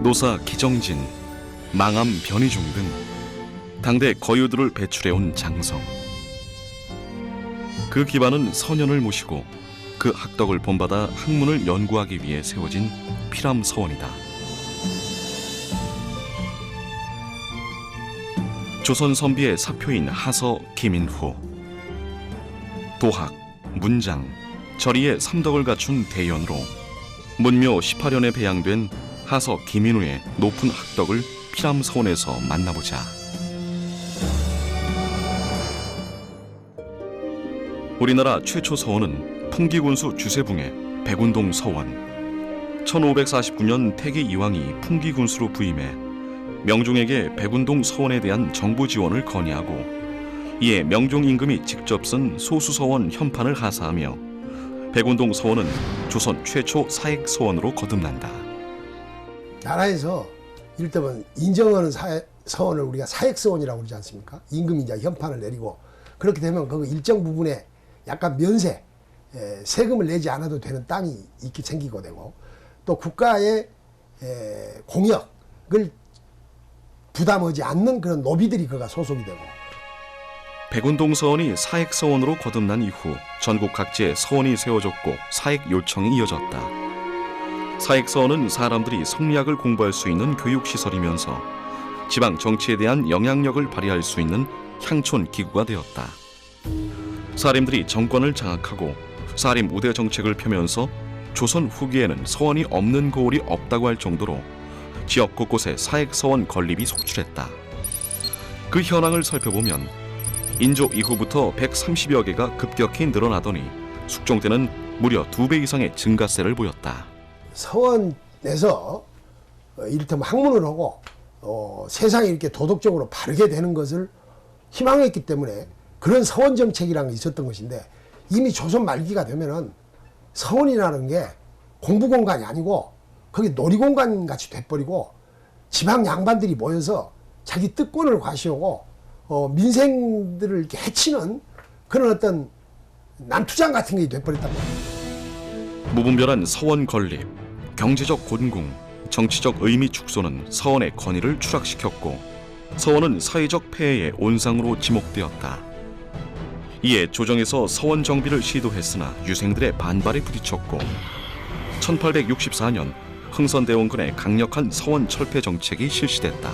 노사 기정진, 망암 변희중 등 당대 거유들을 배출해온 장성. 그 기반은 서년을 모시고 그 학덕을 본받아 학문을 연구하기 위해 세워진 피람서원이다. 조선 선비의 사표인 하서 김인후, 도학, 문장, 절의의 삼덕을 갖춘 대연으로 문묘 18년에 배양된 하서 김인후의 높은 학덕을 피람서원에서 만나보자. 우리나라 최초 서원은 풍기군수 주세붕의 백운동 서원. 1549년 태기 이왕이 풍기군수로 부임해 명종에게 백운동 서원에 대한 정부 지원을 건의하고 이에 명종 임금이 직접 쓴 소수서원 현판을 하사하며 백운동 서원은 조선 최초 사익 서원으로 거듭난다. 나라에서 이를테면 인정하는 서원을 우리가 사익 서원이라고 그러지 않습니까? 임금이 이제 현판을 내리고 그렇게 되면 그 일정 부분에 약간 면세, 세금을 내지 않아도 되는 땅이 있게 생기고 되고 또 국가의 공역을 부담하지 않는 그런 노비들이 그가 소속이 되고. 백운동 서원이 사익 서원으로 거듭난 이후 전국 각지에 서원이 세워졌고 사익 요청이 이어졌다. 사익 서원은 사람들이 성리학을 공부할 수 있는 교육 시설이면서 지방 정치에 대한 영향력을 발휘할 수 있는 향촌 기구가 되었다. 사림들이 정권을 장악하고 사림 우대 정책을 펴면서 조선 후기에는 서원이 없는 고을이 없다고 할 정도로 지역 곳곳에 사익 서원 건립이 속출했다. 그 현황을 살펴보면 인조 이후부터 130여 개가 급격히 늘어나더니 숙종 때는 무려 2배 이상의 증가세를 보였다. 서원에서 이를테면 학문을 하고 세상에 이렇게 도덕적으로 바르게 되는 것을 희망했기 때문에 그런 서원 정책이라는 게 있었던 것인데 이미 조선 말기가 되면은 서원이라는 게 공부 공간이 아니고 거기 놀이공간 같이 돼버리고 지방 양반들이 모여서 자기 뜻권을 과시하고 민생들을 이렇게 해치는 그런 어떤 난투장 같은 게 돼버렸단 말이에요. 무분별한 서원 건립, 경제적 곤궁, 정치적 의미 축소는 서원의 권위를 추락시켰고 서원은 사회적 폐해의 온상으로 지목되었다. 이에 조정에서 서원 정비를 시도했으나 유생들의 반발에 부딪혔고 1864년 흥선대원군의 강력한 서원 철폐 정책이 실시됐다.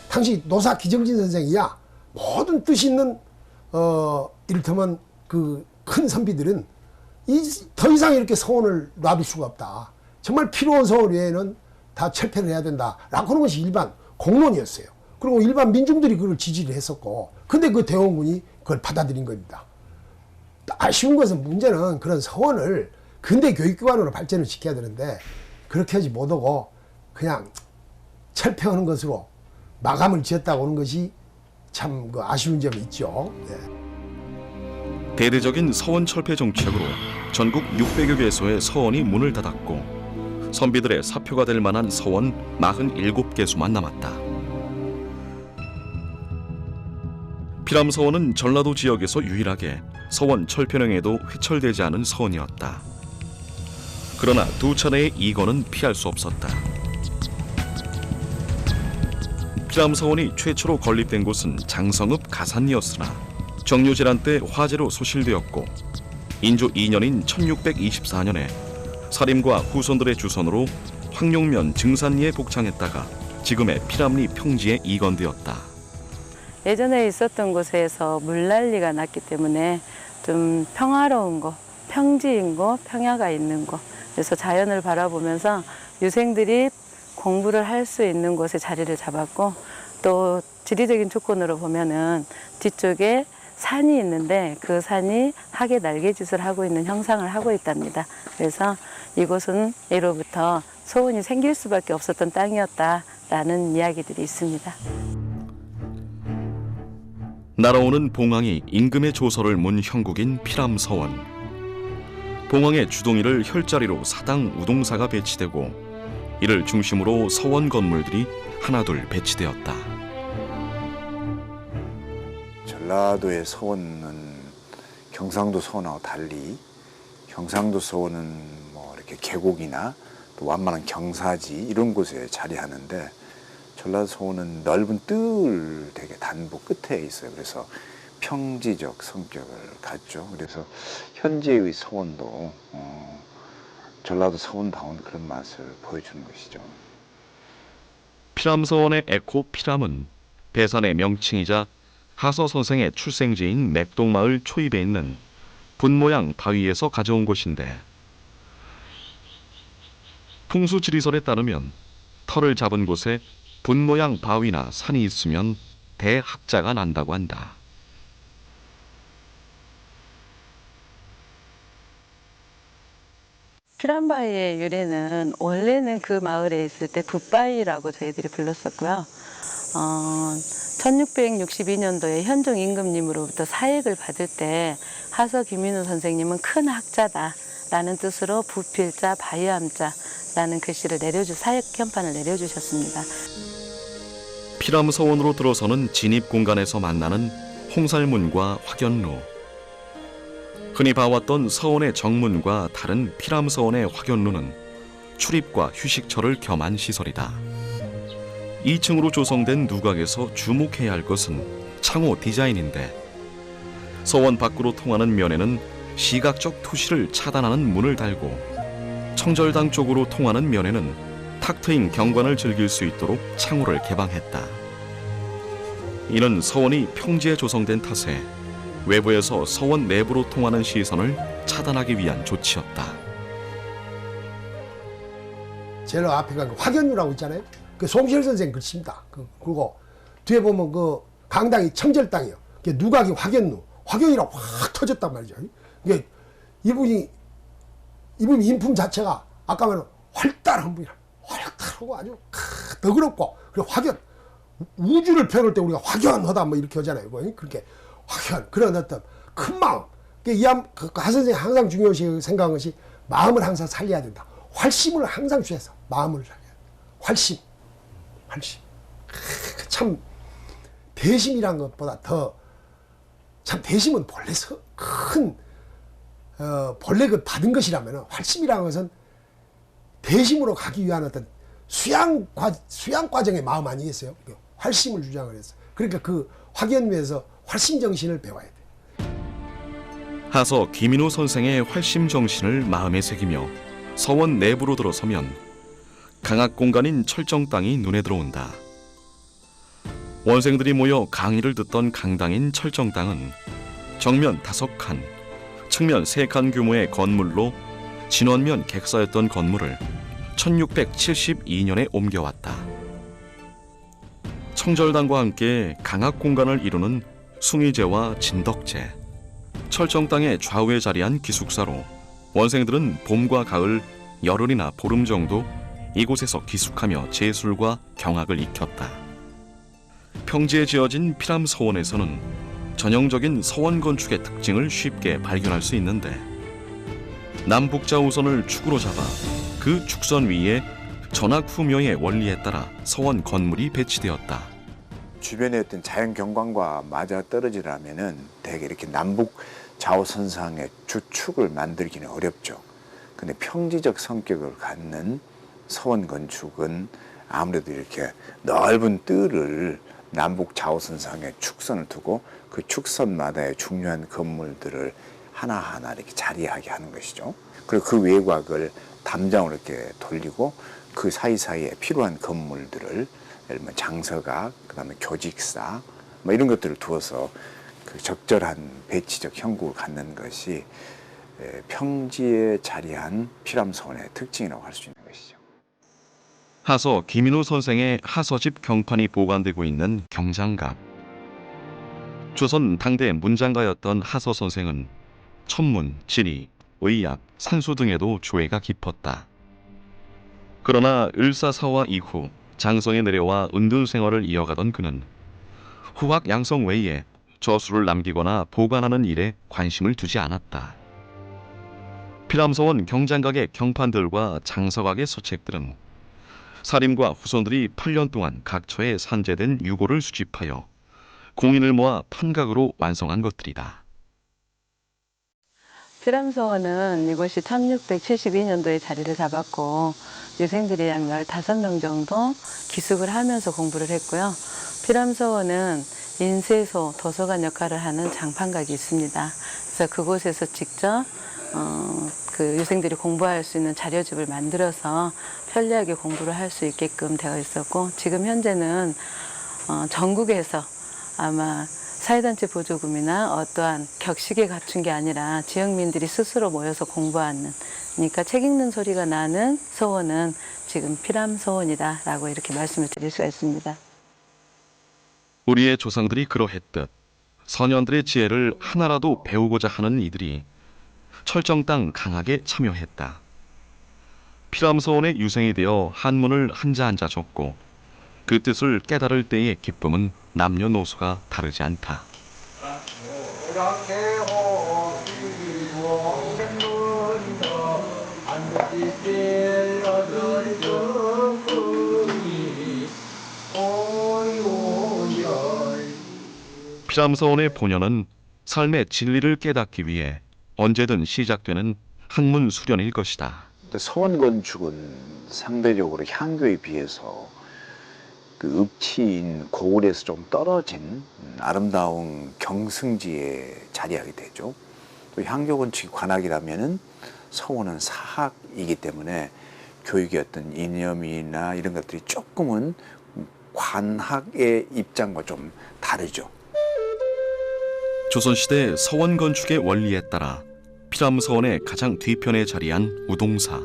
당시 노사 기정진 선생이야 모든 뜻 있는 이를테면 그 큰 선비들은 더 이상 이렇게 서원을 놔둘 수가 없다. 정말 필요한 서원 외에는 다 철폐를 해야 된다라고 하는 것이 일반 공론이었어요. 그리고 일반 민중들이 그걸 지지를 했었고 근데 그 대원군이 그걸 받아들인 겁니다. 아쉬운 것은 문제는 그런 서원을 근대 교육기관으로 발전을 시켜야 되는데 그렇게 하지 못하고 그냥 철폐하는 것으로 마감을 지었다고 하는 것이 참 그 아쉬운 점이 있죠. 네. 대대적인 서원 철폐 정책으로 전국 600여 개소의 서원이 문을 닫았고 선비들의 사표가 될 만한 서원 47개소만 남았다. 피람서원은 전라도 지역에서 유일하게 서원 철폐령에도 회철되지 않은 서원이었다. 그러나 두 차례의 이건은 피할 수 없었다. 피람서원이 최초로 건립된 곳은 장성읍 가산이었으나 정묘질환 때 화재로 소실되었고 인조 2년인 1624년에 사림과 후손들의 주선으로 황룡면 증산리에 복창했다가 지금의 피람리 평지에 이건되었다. 예전에 있었던 곳에서 물난리가 났기 때문에 좀 평화로운 거, 평지인 거, 평야가 있는 거. 그래서 자연을 바라보면서 유생들이 공부를 할 수 있는 곳에 자리를 잡았고 또 지리적인 조건으로 보면은 뒤쪽에 산이 있는데 그 산이 학의 날개짓을 하고 있는 형상을 하고 있답니다. 그래서 이곳은 예로부터 소원이 생길 수밖에 없었던 땅이었다라는 이야기들이 있습니다. 날아오는 봉황이 임금의 조서를 문 형국인 피람서원. 봉황의 주동이를 혈자리로 사당 우동사가 배치되고 이를 중심으로 서원 건물들이 하나둘 배치되었다. 전라도의 서원은 경상도 서원하고 달리 경상도 서원은 뭐 이렇게 계곡이나 또 완만한 경사지 이런 곳에 자리하는데 전라도 서원은 넓은 뜰 되게 단부 끝에 있어요. 그래서 평지적 성격을 갖죠. 그래서 현재의 서원도 전라도 서원다운 그런 맛을 보여주는 것이죠. 피람서원의 에코 피람은 배산의 명칭이자 하서 선생의 출생지인 맥동마을 초입에 있는 분모양 바위에서 가져온 곳인데, 풍수지리설에 따르면 터를 잡은 곳에 분모양 바위나 산이 있으면 대학자가 난다고 한다. 피란바위의 유래는 원래는 그 마을에 있을 때 붓바위라고 저희들이 불렀었고요. 1662년도에 현종 임금님으로부터 사액을 받을 때 하서 김인우 선생님은 큰 학자다라는 뜻으로 부필자 바위암자라는 글씨를 사액 현판을 내려주셨습니다. 피람서원으로 들어서는 진입 공간에서 만나는 홍살문과 확연루. 흔히 봐왔던 서원의 정문과 다른 피람서원의 확연루는 출입과 휴식처를 겸한 시설이다. 2층으로 조성된 누각에서 주목해야 할 것은 창호 디자인인데, 서원 밖으로 통하는 면에는 시각적 투시를 차단하는 문을 달고 청절당 쪽으로 통하는 면에는 탁 트인 경관을 즐길 수 있도록 창호를 개방했다. 이는 서원이 평지에 조성된 탓에 외부에서 서원 내부로 통하는 시선을 차단하기 위한 조치였다. 제일 앞에 확연루라고 있잖아요. 그 송시열 선생 글씨입니다. 그리고 뒤에 보면 그 강당이 청절당이요. 누각이 확연루, 확연이라고 확 터졌단 말이죠. 이게 이분이 인품 자체가 아까 말한 활달한 분이라, 활달하고 아주 너그럽고, 그리고 확연, 우주를 표현할 때 우리가 확연하다 뭐 이렇게 하잖아요. 그렇게 확연, 그런 어떤 큰 마음. 하 선생이 항상 중요시 생각한 것이 마음을 항상 살려야 된다. 활심을 항상 주해서 마음을 살려야 된다. 활심. 참 대심이란 것보다 더 참 대심은 본래 큰 본래 그 받은 것이라면 활심이라는 것은 대심으로 가기 위한 어떤 수양 과정의 마음 아니겠어요? 활심을 주장을 했어. 그러니까 그 확연루에서 활심 정신을 배워야 돼. 하서 김인우 선생의 활심 정신을 마음에 새기며 서원 내부로 들어서면 강학 공간인 철정 땅이 눈에 들어온다. 원생들이 모여 강의를 듣던 강당인 철정 땅은 정면 5칸, 측면 3칸 규모의 건물로 진원면 객사였던 건물을 1672년에 옮겨왔다. 청절당과 함께 강학 공간을 이루는 숭의제와 진덕제, 철정 땅의 좌우에 자리한 기숙사로 원생들은 봄과 가을, 열흘이나 보름 정도 이곳에서 기숙하며 제술과 경학을 익혔다. 평지에 지어진 피람서원에서는 전형적인 서원 건축의 특징을 쉽게 발견할 수 있는데, 남북좌우선을 축으로 잡아 그 축선 위에 전학 후묘의 원리에 따라 서원 건물이 배치되었다. 주변의 어떤 자연 경관과 맞아 떨어지려면은 대개 이렇게 남북 좌우선상의 주축을 만들기는 어렵죠. 근데 평지적 성격을 갖는 서원 건축은 아무래도 이렇게 넓은 뜰을 남북 좌우선상에 축선을 두고 그 축선마다의 중요한 건물들을 하나하나 이렇게 자리하게 하는 것이죠. 그리고 그 외곽을 담장으로 이렇게 돌리고 그 사이사이에 필요한 건물들을 예를 들면 장서각, 그다음에 교직사 뭐 이런 것들을 두어서 그 적절한 배치적 형국을 갖는 것이 평지에 자리한 피람서원의 특징이라고 할 수 있는 것이죠. 하서 김인우 선생의 하서집 경판이 보관되고 있는 경장각. 조선 당대 문장가였던 하서 선생은 천문, 지리, 의학, 산수 등에도 조예가 깊었다. 그러나 을사사화 이후 장성에 내려와 은둔 생활을 이어가던 그는 후학 양성 외에 저수를 남기거나 보관하는 일에 관심을 두지 않았다. 피람서원 경장각의 경판들과 장서각의 서책들은 사림과 후손들이 8년 동안 각처에 산재된 유고를 수집하여 공인을 모아 판각으로 완성한 것들이다. 피람서원은 이곳이 1672년도에 자리를 잡았고 유생들이 약 15명 정도 기숙을 하면서 공부를 했고요. 피람서원은 인쇄소, 도서관 역할을 하는 장판각이 있습니다. 그래서 그곳에서 직접 그 유생들이 공부할 수 있는 자료집을 만들어서 편리하게 공부를 할 수 있게끔 되어 있었고, 지금 현재는 전국에서 아마 사회단체 보조금이나 어떠한 격식에 갖춘 게 아니라 지역민들이 스스로 모여서 공부하는, 그러니까 책 읽는 소리가 나는 서원은 지금 피람서원이다라고 이렇게 말씀을 드릴 수가 있습니다. 우리의 조상들이 그러했듯 선현들의 지혜를 하나라도 배우고자 하는 이들이 철정당 강하게 참여했다. 피람서원의 유생이 되어 한문을 한자 한자 적고 그 뜻을 깨달을 때의 기쁨은 남녀노소가 다르지 않다. 피람서원의 본연은 삶의 진리를 깨닫기 위해 언제든 시작되는 학문 수련일 것이다. 서원 건축은 상대적으로 향교에 비해서 그 읍지인 고을에서 좀 떨어진 아름다운 경승지에 자리하게 되죠. 또 향교 건축이 관학이라면은 서원은 사학이기 때문에 교육의 어떤 이념이나 이런 것들이 조금은 관학의 입장과 좀 다르죠. 조선시대 서원 건축의 원리에 따라 피람서원의 가장 뒤편에 자리한 우동사.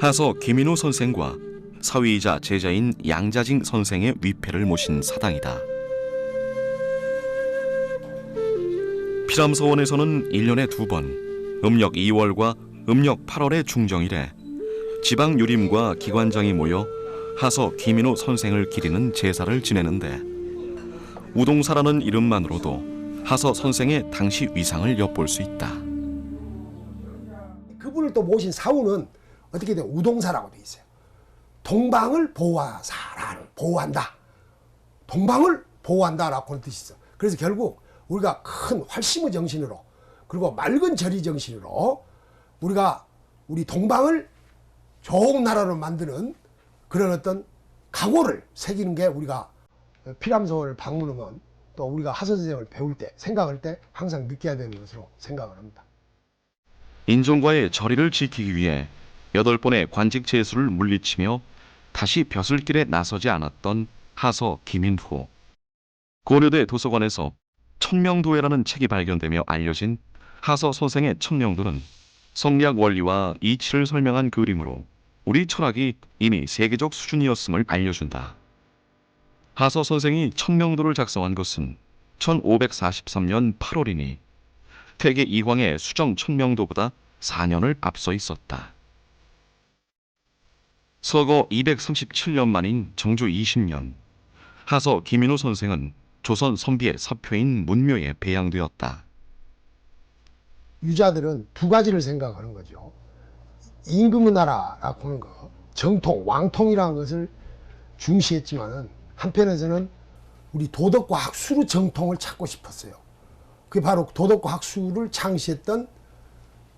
하서 김인우 선생과 사위이자 제자인 양자징 선생의 위패를 모신 사당이다. 피람서원에서는 1년에 2번 음력 2월과 음력 8월의 중정일에 지방 유림과 기관장이 모여 하서 김인우 선생을 기리는 제사를 지내는데, 우동사라는 이름만으로도 하서 선생의 당시 위상을 엿볼 수 있다. 그분을 또 모신 사후는 어떻게 돼? 우동사라고 돼 있어요. 동방을 보호한다. 동방을 보호한다라고 하는 뜻이 있어. 그래서 결국 우리가 큰 활심의 정신으로, 그리고 맑은 절의 정신으로 우리가 우리 동방을 좋은 나라로 만드는 그런 어떤 각오를 새기는 게 우리가 피람서원을 방문하면 또 우리가 하서 선생을 배울 때, 생각할 때 항상 느껴야 되는 것으로 생각을 합니다. 인종과의 절의를 지키기 위해 8번의 관직 제수를 물리치며 다시 벼슬길에 나서지 않았던 하서 김인후. 고려대 도서관에서 천명도회라는 책이 발견되며 알려진 하서 선생의 천명도는 성리학 원리와 이치를 설명한 그림으로 우리 철학이 이미 세계적 수준이었음을 알려준다. 하서 선생이 천명도를 작성한 것은 1543년 8월이니 태계 이황의 수정 천명도보다 4년을 앞서 있었다. 서거 237년 만인 정조 20년, 하서 김인우 선생은 조선 선비의 사표인 문묘에 배양되었다. 유자들은 두 가지를 생각하는 거죠. 임금의 나라라고 하는 거, 정통, 왕통이라는 것을 중시했지만은 한편에서는 우리 도덕과 학술의 정통을 찾고 싶었어요. 그게 바로 도덕과 학술을 창시했던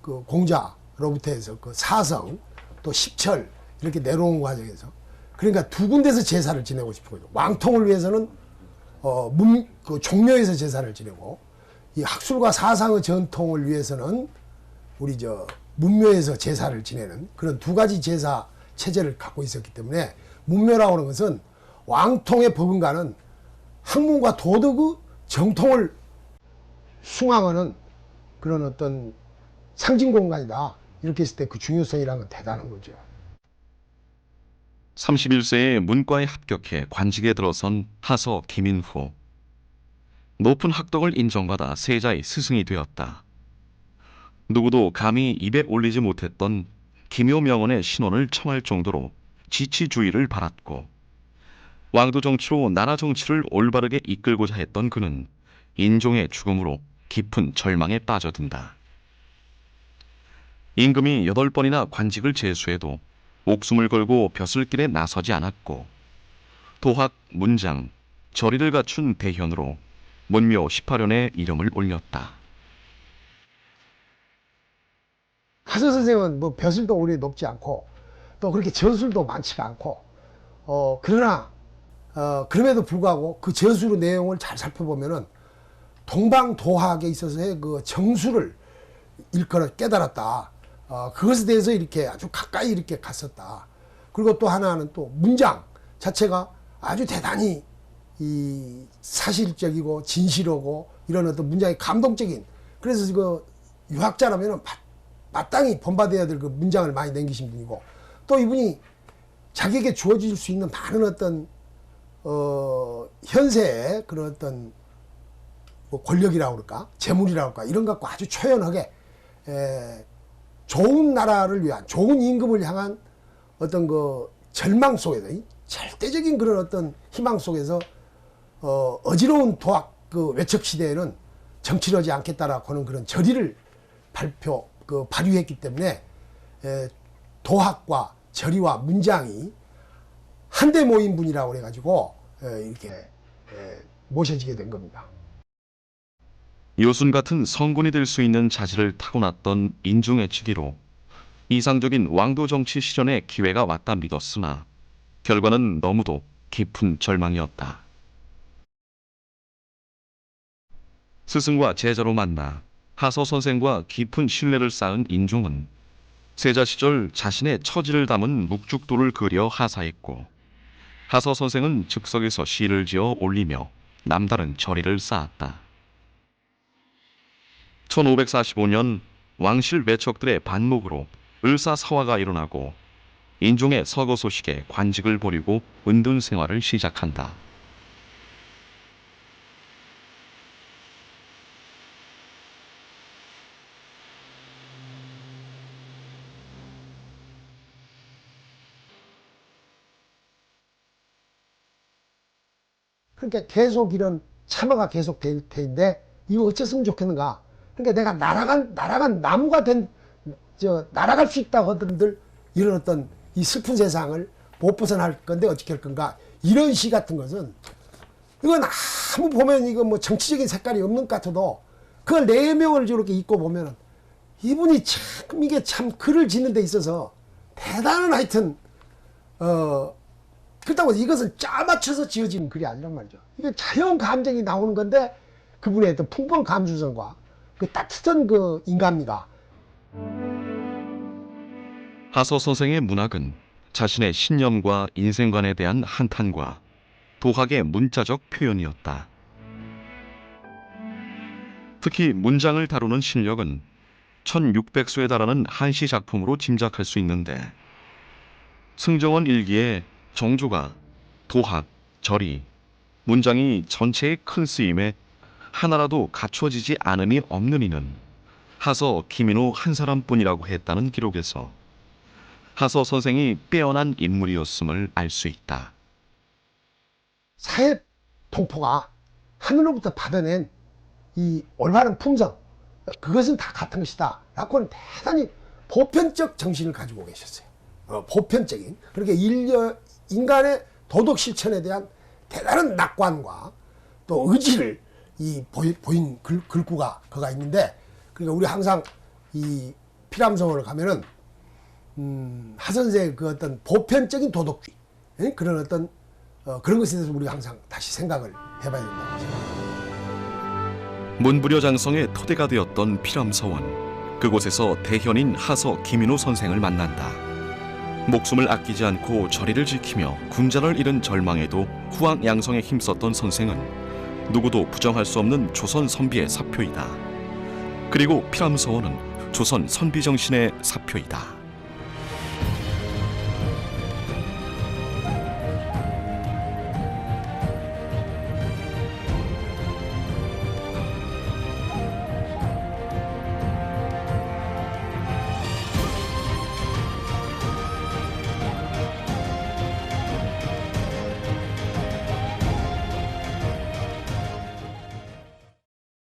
그 공자로부터 해서 그 사성, 또 십철 이렇게 내려온 과정에서, 그러니까 두 군데서 제사를 지내고 싶은 거죠. 왕통을 위해서는 그 종묘에서 제사를 지내고, 이 학술과 사상의 전통을 위해서는 우리 문묘에서 제사를 지내는 그런 두 가지 제사 체제를 갖고 있었기 때문에, 문묘라고 하는 것은 왕통에 버금가는 학문과 도덕의 정통을 숭앙하는 그런 어떤 상징 공간이다. 이렇게 했을 때 그 중요성이라는 건 대단한 거죠. 31세에 문과에 합격해 관직에 들어선 하서 김인후. 높은 학덕을 인정받아 세자의 스승이 되었다. 누구도 감히 입에 올리지 못했던 기묘명언의 신원을 청할 정도로 지치주의를 바랐고, 왕도 정치로 나라 정치를 올바르게 이끌고자 했던 그는 인종의 죽음으로 깊은 절망에 빠져든다. 임금이 8번이나 관직을 제수해도 목숨을 걸고 벼슬길에 나서지 않았고, 도학, 문장, 절의를 갖춘 대현으로 문묘 18년에 이름을 올렸다. 하서 선생은 뭐 벼슬도 오래 높지 않고 또 그렇게 저술도 많지가 않고 그러나 그럼에도 불구하고 그 저술의 내용을 잘 살펴보면은 동방도학에 있어서의 그 정수를 일컬어 깨달았다. 그것에 대해서 이렇게 아주 가까이 이렇게 갔었다. 그리고 또 하나는 또 문장 자체가 아주 대단히 이 사실적이고 진실하고 이런 어떤 문장이 감동적인, 그래서 그 유학자라면은 마땅히 본받아야 될 그 문장을 많이 남기신 분이고, 또 이분이 자기에게 주어질 수 있는 많은 어떤 현세의 그런 어떤 뭐 권력이라고 그럴까, 재물이라고 할까, 이런 것 갖고 아주 초연하게 좋은 나라를 위한, 좋은 임금을 향한 어떤 그 절망 속에서, 절대적인 그런 어떤 희망 속에서 어지러운 도학 그 외척 시대에는 정치를 하지 않겠다라고 하는 그런 절의를 발휘했기 때문에 도학과 절의와 문장이 한데 모인 분이라고 그래가지고 이렇게 모셔지게 된 겁니다. 요순 같은 성군이 될 수 있는 자질을 타고났던 인중애치기로 이상적인 왕도 정치 실현의 기회가 왔다 믿었으나 결과는 너무도 깊은 절망이었다. 스승과 제자로 만나 하서 선생과 깊은 신뢰를 쌓은 인중은 세자 시절 자신의 처지를 담은 묵죽도를 그려 하사했고, 하서 선생은 즉석에서 시를 지어 올리며 남다른 절의를 쌓았다. 1545년 왕실 외척들의 반목으로 을사사화가 일어나고 인중의 서거 소식에 관직을 버리고 은둔 생활을 시작한다. 그러니까 계속 이런 참화가 계속 될 텐데 이거 어쩌으면 좋겠는가. 그러니까 내가 날아간 나무가 날아갈 수 있다고 하던들 이런 어떤 이 슬픈 세상을 못 벗어날 건데 어떻게 할 건가. 이런 시 같은 것은 이건 아무 보면 이거 뭐 정치적인 색깔이 없는 것 같아도 그걸 내명을 이렇게 읽고 보면은 이분이 참 이게 참 글을 짓는 데 있어서 대단한 하여튼 그렇다고 이것은 짜맞춰서 지어진 글이 아니란 말이죠. 이게 자연 감정이 나오는 건데 그분의 어떤 풍부한 감수성과 그 따뜻한 그 인간미가. 하서 선생의 문학은 자신의 신념과 인생관에 대한 한탄과 도학의 문자적 표현이었다. 특히 문장을 다루는 실력은 1600수에 달하는 한시 작품으로 짐작할 수 있는데, 승정원 일기에 정조가 도학, 절의, 문장이 전체의 큰 쓰임에 하나라도 갖춰지지 않음이 없는 이는 하서 김인호 한 사람뿐이라고 했다는 기록에서 하서 선생이 빼어난 인물이었음을 알 수 있다. 사회 동포가 하늘로부터 받아낸 이 올바른 품성, 그것은 다 같은 것이다 라고는 대단히 보편적 정신을 가지고 계셨어요. 보편적인, 그렇게 인간의 도덕 실천에 대한 대단한 낙관과 또 의지를 보인 글구가 그가 있는데, 그러니까 우리 항상 이 피람서원을 가면은 하선생의 그 어떤 보편적인 도덕주의, 그런 어떤 그런 것에 대해서 우리가 항상 다시 생각을 해봐야 된다고 생각합니다. 문부려장성의 토대가 되었던 피람서원, 그곳에서 대현인 하서 김인호 선생을 만난다. 목숨을 아끼지 않고 절의를 지키며 군자를 잃은 절망에도 후왕양성에 힘썼던 선생은 누구도 부정할 수 없는 조선 선비의 사표이다. 그리고 피람서원은 조선 선비 정신의 사표이다.